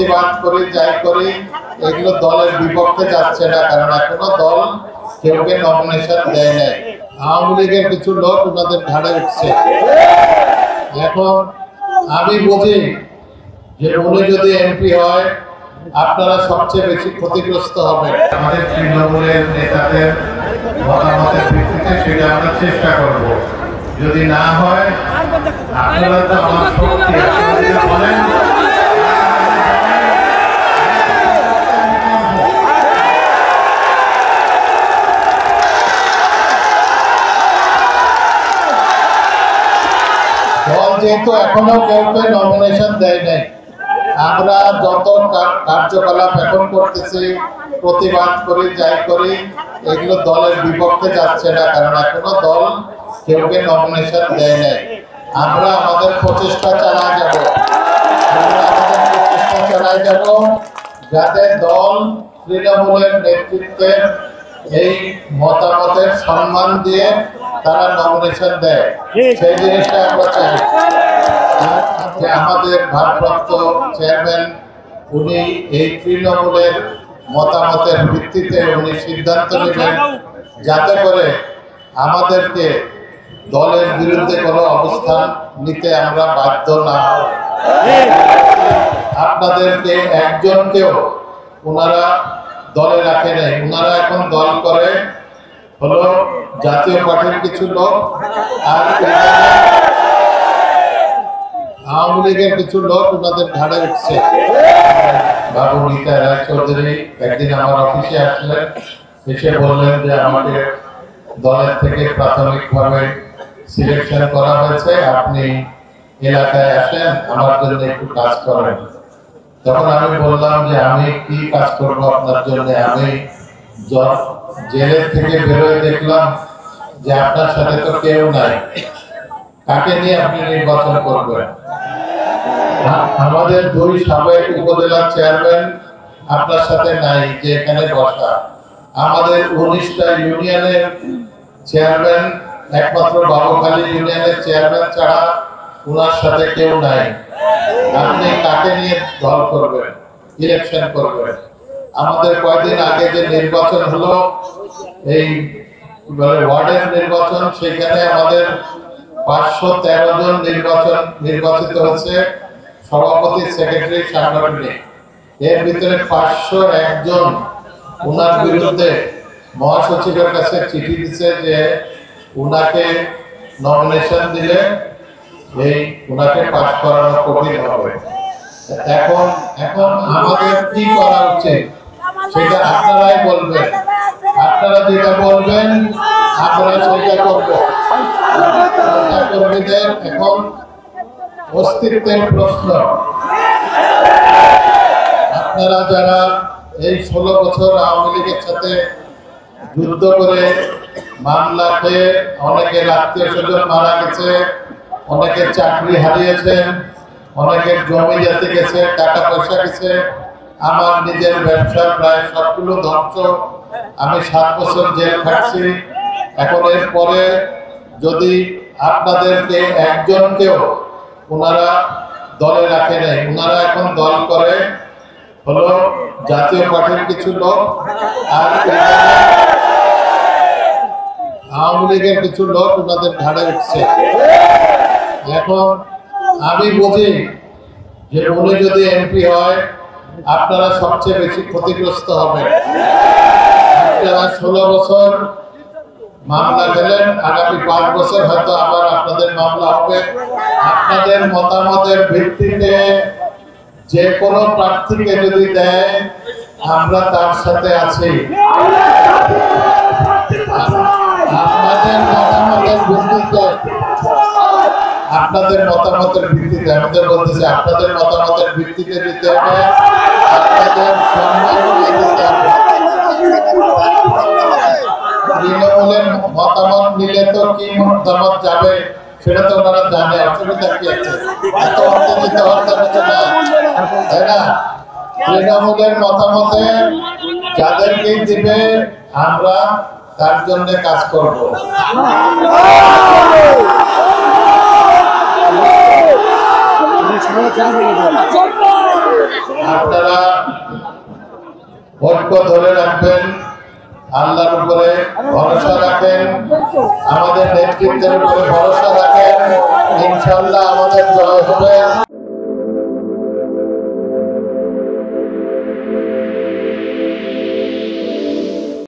প্রতিবাদ করি যাই করি এগুলো দলের বিপক্ষে যাচ্ছে না, কারণ এখনো দল কেউকে নমিনেশন দেয় নাই। আওয়ামী লীগের কিছু লোক ওনাদের ঘাড়ে উঠছে। এখন আমি বুঝি যে উনি যদি এমপি হয় আপনারা সবচেয়ে বেশি ক্ষতিগ্রস্ত হবে। আমাদের তৃণমূলের নেতাদের মতামতের ভিত্তিতে সেটা আমরা চেষ্টা করব। যদি না হয় আপনারা তো আমার শক্তি বলেন দল যেহেতু এখনো কেউ নমিনেশন দেয় নাই, আমরা যত কার্যকলাপ এখন করতেছি প্রতিবাদ করি যাই করি এগুলো দলের বিপক্ষে যাচ্ছে না, কারণ এখনো দল কেউকে নমিনেশন দেয় নাই। আমরা আমাদের প্রচেষ্টা চালাই যাব যাতে দল তৃণমূলের নেতৃত্বে এই মতামতের সম্মান দিয়ে তারা নমিনেশন দেয়, সেই জিনিসটা আমরা চাই। যে আমাদের ভারপ্রাপ্ত চেয়ারম্যান উনি এই তৃণমূলের মতামতের ভিত্তিতে উনি সিদ্ধান্ত নেবেন যাতে করে আমাদেরকে দলের বিরুদ্ধে কোনো অবস্থান নিতে আমরা বাধ্য না হই। আপনাদেরকে একজনকেও ওনারা দলে রাখে নাই, ওনারা এখন দল করে হলো জাতীয় পার্টির কিছু লোক আর আওয়ামী লীগের কিছু লোক ওনাদের ঘাড়ে উঠছে। বাবু নিতা রায় চৌধুরী একদিন আমার অফিসে আসলেন, এসে বললেন যে আমাকে দলের থেকে প্রাথমিকভাবে সিলেকশন করা হয়েছে, আপনি এলাকায় আসেন আমার জন্য একটু কাজ করেন। তখন আমি বললাম যে আমি কি কাজ করব আপনার জন্য? আমি জেলের থেকে বেরোয় দেখলাম যে আপনার সাথে তো কেউ নাই, কাকে নিয়ে আপনি নির্বাচন করবেন? আমাদের দুই সাবেক উপজেলা চেয়ারম্যান আপনার সাথে নাই যে এখানে বসা, আমাদের 19টা ইউনিয়নের চেয়ারম্যান একমাত্র বাবুখালী ইউনিয়নের চেয়ারম্যান ছাড়া ওনার সাথে কেউ নাই, আপনি কাকে নিয়ে দল করবেন, ইলেকশন করবেন? আমাদের কয়েকদিন আগে যে নির্বাচন হলো এই ওয়ার্ডের নির্বাচন, সেখানে আমাদের 513 জন নির্বাচিত হচ্ছে, সভাপতি সেক্রেটারি সাংগঠনিক। এর ভিতরে 501 জন ওনার বিরুদ্ধে মহাসচিবের কাছে চিঠি দিচ্ছে যে ওনাকে নমিনেশন দিলে ওনাকে পাস করানো কঠিন হবে। এখন আমাদের কি করা উচিত সেটা আপনারাই বলবেন, আপনারা যেটা বলবেন আমরা সেটা করব। কর্মীদের এখন অস্তিত্বের প্রশ্ন। আপনারা যারা এই 16 বছর আওয়ামী লীগের সাথে যুদ্ধ করে মামলা খেয়ে অনেকের আত্মীয় স্বজন মারা গেছে, অনেকের চাকরি হারিয়েছেন, অনেকের জমি জাতি গেছে, টাকা পয়সা গেছে, আমার নিজের ব্যবসা প্রায় সবগুলো ধ্বংস। আমি 7 বছর জেল খাটছি। এখন এর পরে যদি আপনাদেরকে একজনকেও ওনারা দলে রাখে নাই, ওনারা এখন দল করে হলো জাতীয় পার্টির কিছু লোক আর আওয়ামী লীগের কিছু লোক ওনাদের ঘাড়ে উঠছে। এখন আমি বুঝি যে উনি যদি এমপি হয় আপনারা সবচেয়ে বেশি ক্ষতিগ্রস্ত হবেন। আপনারা 16 বছর মামলা খেলেন, আগামী 5 বছর হয়তো আবার আপনাদের মামলা হবে। আপনাদের মতামতের ভিত্তিতে যে কোনো প্রার্থীকে যদি দেয় আমরা তার সাথে আছি। আপনাদের মতামতের ভিত্তিতে আমাদের বলতেছি, আপনাদের মতামতের ভিত্তিতে দিতে হবে, আপনাদের সম্মান দিতে হবে। তৃণমূলের মতামত নিলে তো কি মতামত যাবে সেটা তো ওনারা জানে, অসুবিধা কি আছে? এত অর্থনীতি হওয়ার না, তাই না? তৃণমূলের মতামতে যাদেরকে দিবে আমরা তার জন্য কাজ করব। আপনারা ঐক্য ধরে রাখবেন, আল্লাহর উপরে ভরসা রাখেন, আমাদের নেতৃত্বের উপরে ভরসা রাখেন, ইনশাআল্লাহ আমাদের জয় হবে।